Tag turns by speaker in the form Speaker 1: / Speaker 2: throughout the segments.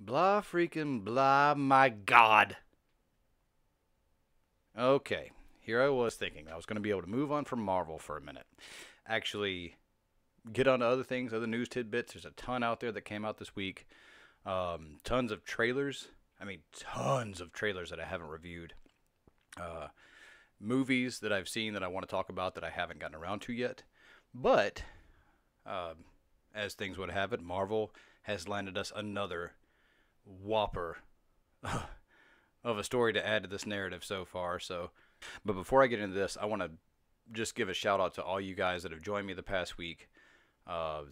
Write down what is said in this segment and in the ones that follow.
Speaker 1: Blah freaking blah, my God. Okay, here I was thinking I was going to be able to move on from Marvel for a minute. Actually, get on to other things, other news tidbits. There's a ton out there that came out this week. Tons of trailers. I mean, tons of trailers that I haven't reviewed. Uh, Movies that I've seen that I want to talk about that I haven't gotten around to yet. But, uh, as things would have it, Marvel has landed us another whopper of a story to add to this narrative so far. But before I get into this, I want to just give a shout out to all you guys that have joined me the past week.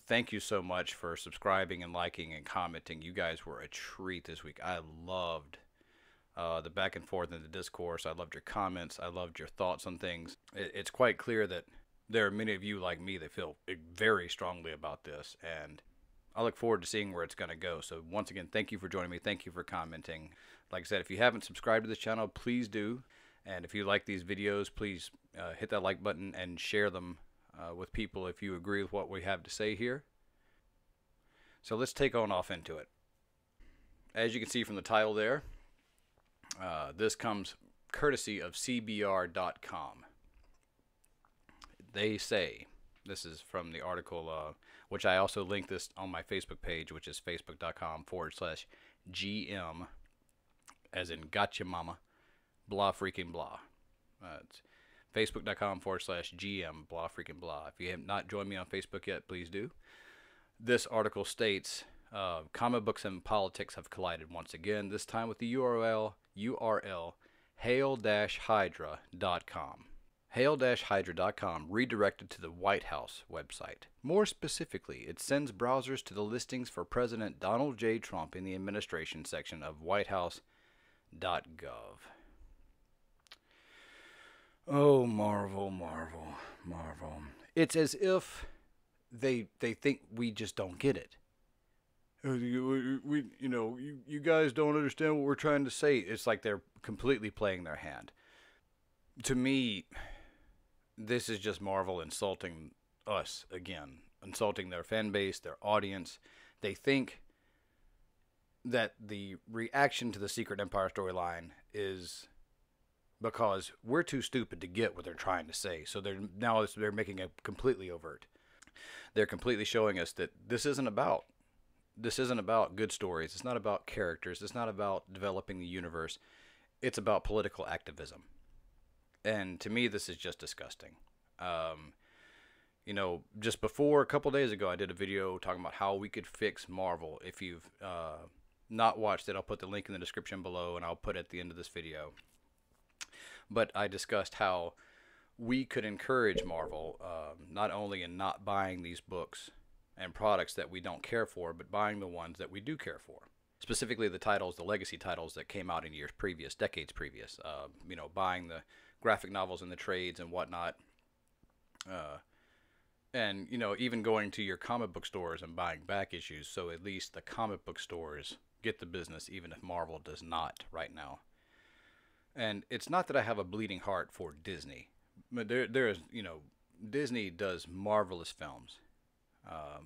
Speaker 1: Thank you so much for subscribing and liking and commenting. You guys were a treat this week. I loved the back and forth in the discourse. I loved your comments. I loved your thoughts on things. It's quite clear that there are many of you like me that feel very strongly about this, and I look forward to seeing where it's going to go. So once again, thank you for joining me. Thank you for commenting. Like I said, if you haven't subscribed to this channel, please do. And if you like these videos, please hit that like button and share them with people if you agree with what we have to say here. So let's take on off into it. As you can see from the title there, this comes courtesy of CBR.com. They say, this is from the article, which I also linked this on my Facebook page, which is facebook.com/GM, as in gotcha mama, blah freaking blah. It's facebook.com/GM, blah freaking blah. If you have not joined me on Facebook yet, please do. This article states, comic books and politics have collided once again, this time with the URL hail-hydra.com. Hail-hydra.com redirected to the White House website. More specifically, it sends browsers to the listings for President Donald J. Trump in the administration section of whitehouse.gov. Oh, Marvel, Marvel, Marvel. It's as if they think we just don't get it. You guys don't understand what we're trying to say. It's like they're completely playing their hand. To me, this is just Marvel insulting us again, insulting their fan base, their audience. They think that the reaction to the Secret Empire storyline is because we're too stupid to get what they're trying to say. So they're making it completely overt. They're completely showing us that this isn't about good stories. It's not about characters. It's not about developing the universe. It's about political activism. And to me, this is just disgusting. Just before, a couple days ago, I did a video talking about how we could fix Marvel. If you've not watched it, I'll put the link in the description below, and I'll put it at the end of this video. But I discussed how we could encourage Marvel, not only in not buying these books and products that we don't care for, but buying the ones that we do care for. Specifically the titles, the legacy titles that came out in years previous, decades previous. Buying the graphic novels and the trades and whatnot. Even going to your comic book stores and buying back issues, so at least the comic book stores get the business, even if Marvel does not right now. And it's not that I have a bleeding heart for Disney, but Disney does marvelous films.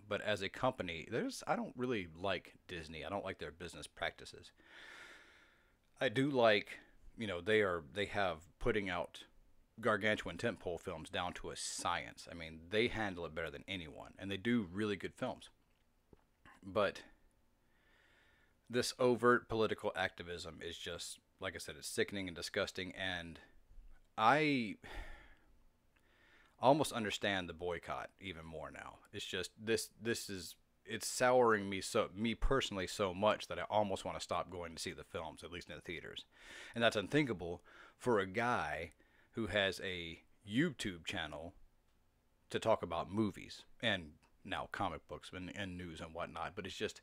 Speaker 1: But as a company, I don't really like Disney. I don't like their business practices. I do like, they have putting out gargantuan tentpole films down to a science. I mean, they handle it better than anyone, and they do really good films. But this overt political activism is just, like I said, it's sickening and disgusting, and I almost understand the boycott even more now. It's just it's souring me personally so much that I almost want to stop going to see the films, at least in the theaters. And that's unthinkable for a guy who has a YouTube channel to talk about movies and now comic books and news and whatnot. But it's just,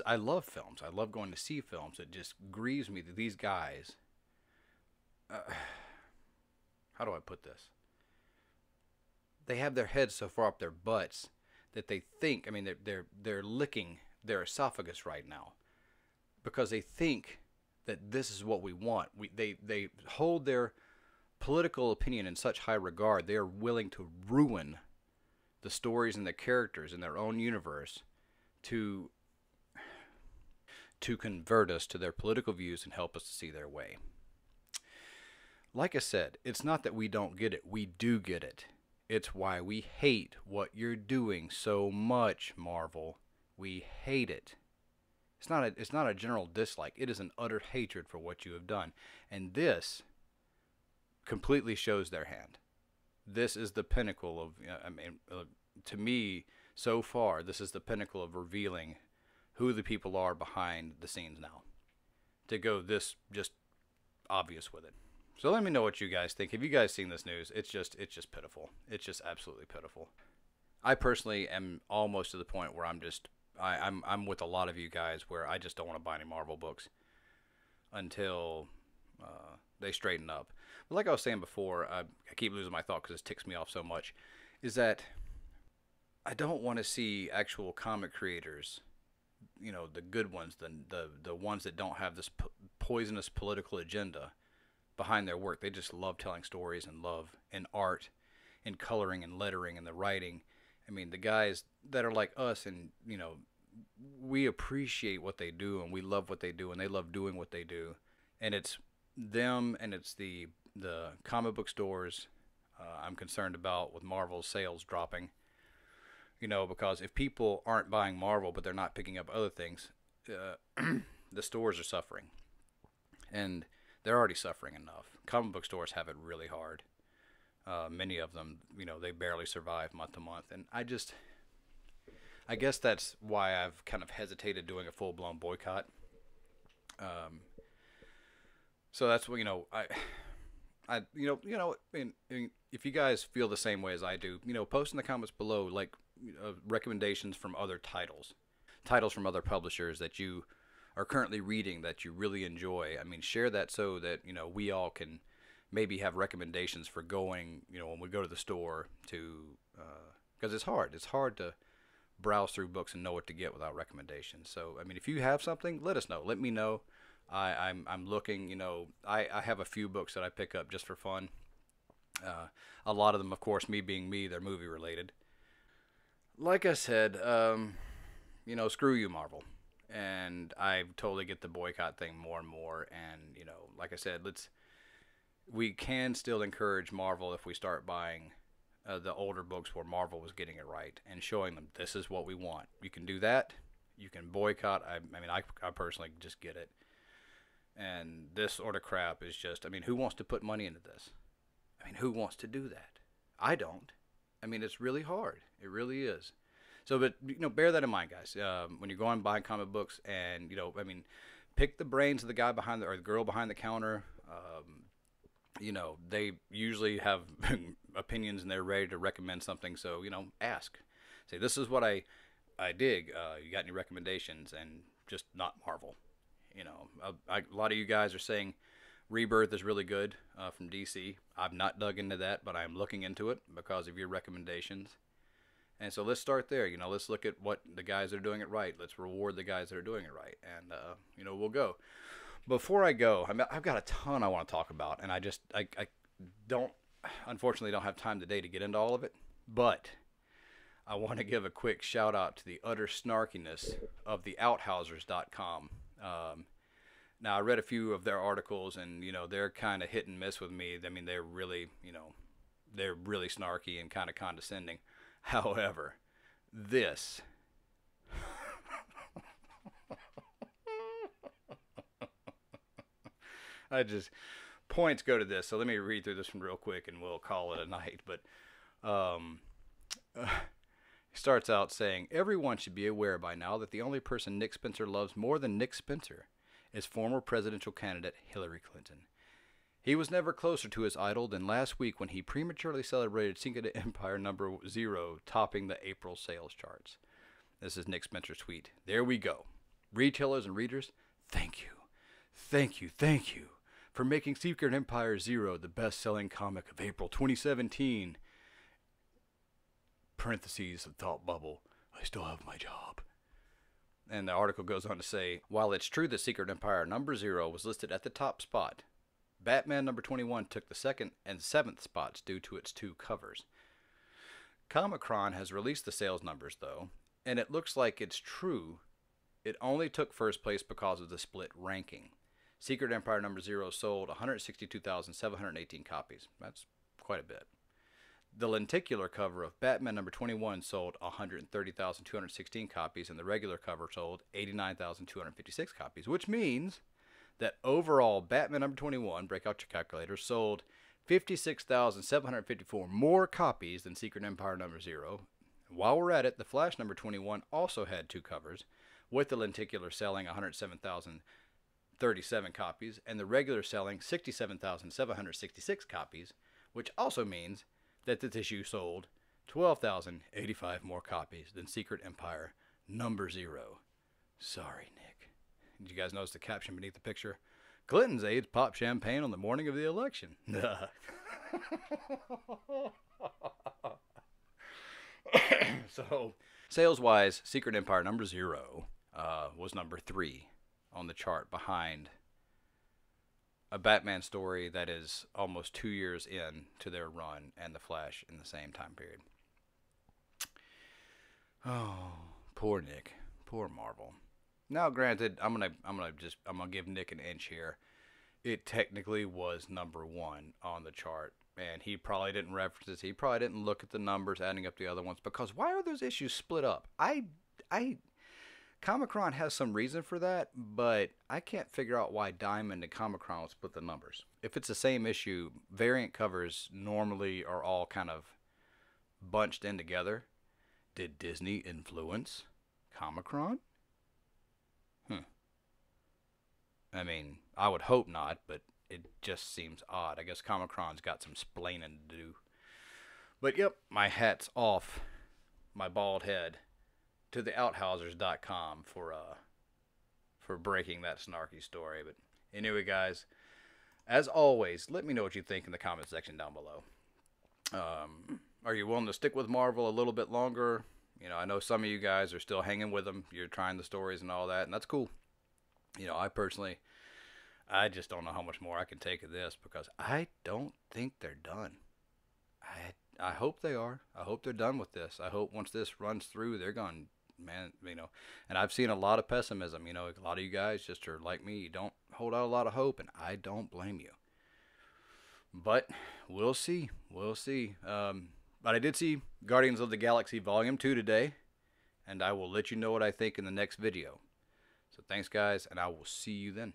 Speaker 1: I love films. I love going to see films. It just grieves me that these guys, how do I put this? They have their heads so far up their butts that they think, they're licking their esophagus right now because they think that this is what we want. They hold their political opinion in such high regard, they are willing to ruin the stories and the characters in their own universe to to convert us to their political views and help us to see their way. Like I said, it's not that we don't get it. We do get it. It's why we hate what you're doing so much, Marvel. We hate it. It's not a general dislike. It is an utter hatred for what you have done. And this completely shows their hand. This is the pinnacle of, to me, so far, this is the pinnacle of revealing who the people are behind the scenes now. To go this just obvious with it. So let me know what you guys think. Have you guys seen this news? It's just pitiful. It's just absolutely pitiful. I personally am almost to the point where I'm with a lot of you guys where I just don't want to buy any Marvel books until they straighten up. But like I was saying before, I keep losing my thought because this ticks me off so much, is that I don't want to see actual comic creators, the good ones, the ones that don't have this poisonous political agenda behind their work. They just love telling stories and love in art, in coloring and lettering and the writing. I mean, the guys that are like us and, we appreciate what they do and we love what they do and they love doing what they do. And it's them and it's the comic book stores I'm concerned about with Marvel's sales dropping. Because if people aren't buying Marvel but they're not picking up other things, the stores are suffering. And they're already suffering enough. Comic book stores have it really hard. Many of them, they barely survive month to month. And I guess that's why I've kind of hesitated doing a full-blown boycott. So that's what, if you guys feel the same way as I do, post in the comments below, like, recommendations from other titles from other publishers that you are currently reading that you really enjoy. I mean, share that so that, we all can maybe have recommendations for going, when we go to the store to, because it's hard. It's hard to browse through books and know what to get without recommendations. So, I mean, if you have something, let us know. Let me know. I'm looking, I have a few books that I pick up just for fun. A lot of them, of course, me being me, they're movie related. Like I said, screw you, Marvel. And I totally get the boycott thing more and more. And, like I said, we can still encourage Marvel if we start buying the older books where Marvel was getting it right and showing them this is what we want. You can do that. You can boycott. I personally just get it. And this sort of crap is just, who wants to put money into this? Who wants to do that? I don't. It's really hard. It really is. So, but, bear that in mind, guys. When you're going buying comic books and, pick the brains of the guy behind or the girl behind the counter. They usually have opinions and they're ready to recommend something. So, ask. Say, this is what I dig. You got any recommendations? And just not Marvel. A lot of you guys are saying Rebirth is really good from DC. I've not dug into that, but I'm looking into it because of your recommendations. And so let's start there. Let's look at what the guys that are doing it right. Let's reward the guys that are doing it right. And, we'll go. Before I go, I've got a ton I want to talk about. And I unfortunately don't have time today to get into all of it. But I want to give a quick shout out to the utter snarkiness of the outhousers.com. Now, I read a few of their articles, and, they're kind of hit and miss with me. They're really, they're really snarky and kind of condescending. However, this points go to this. So let me read through this one real quick and we'll call it a night. But he starts out saying, everyone should be aware by now that the only person Nick Spencer loves more than Nick Spencer is former presidential candidate Hillary Clinton. He was never closer to his idol than last week when he prematurely celebrated Cinco de Empire #0, topping the April sales charts. This is Nick Spencer's tweet. There we go. Retailers and readers, thank you. Thank you, thank you for making Secret Empire 0 the best-selling comic of April 2017. Parentheses of thought bubble. I still have my job. And the article goes on to say, while it's true that Secret Empire #0 was listed at the top spot, Batman #21 took the 2nd and 7th spots due to its 2 covers. Comic-Con has released the sales numbers, though, and it looks like it's true It only took first place because of the split ranking. Secret Empire number 0 sold 162,718 copies. That's quite a bit. The lenticular cover of Batman number 21 sold 130,216 copies, and the regular cover sold 89,256 copies, which means that overall Batman number 21, break out your calculator, sold 56,754 more copies than Secret Empire number 0. While we're at it, the Flash number 21 also had 2 covers, with the lenticular selling 107,037 copies, and the regular selling 67,766 copies, which also means that this issue sold 12,085 more copies than Secret Empire number 0. Sorry, Nick. Did you guys notice the caption beneath the picture? Clinton's aides pop champagne on the morning of the election. So, sales-wise, Secret Empire number 0 was number 3 on the chart, behind a Batman story that is almost 2 years in to their run, and the Flash in the same time period. Oh, poor Nick, poor Marvel. Now, granted, I'm gonna give Nick an inch here. It technically was number 1 on the chart, and he probably didn't reference it. He probably didn't look at the numbers, adding up the other ones, because why are those issues split up? Comicron has some reason for that, but I can't figure out why Diamond and Comicron will split the numbers. If it's the same issue, variant covers normally are all kind of bunched in together. Did Disney influence Comicron? I mean, I would hope not, but it just seems odd. I guess Comicron's got some splaining to do. But yep, my hat's off my bald head to the Outhousers.com for breaking that snarky story. But anyway, guys, as always, let me know what you think in the comment section down below. Are you willing to stick with Marvel a little bit longer? You know, I know some of you guys are still hanging with them. You're trying the stories and all that, and that's cool. You know, I personally, I just don't know how much more I can take of this, because I don't think they're done. I hope they are. I hope they're done with this. I hope once this runs through, they're going, man, you know, and I've seen a lot of pessimism. You know, a lot of you guys just are like me. You don't hold out a lot of hope, and I don't blame you. But we'll see. We'll see. But I did see Guardians of the Galaxy Volume 2 today, and I will let you know what I think in the next video. So thanks, guys, and I will see you then.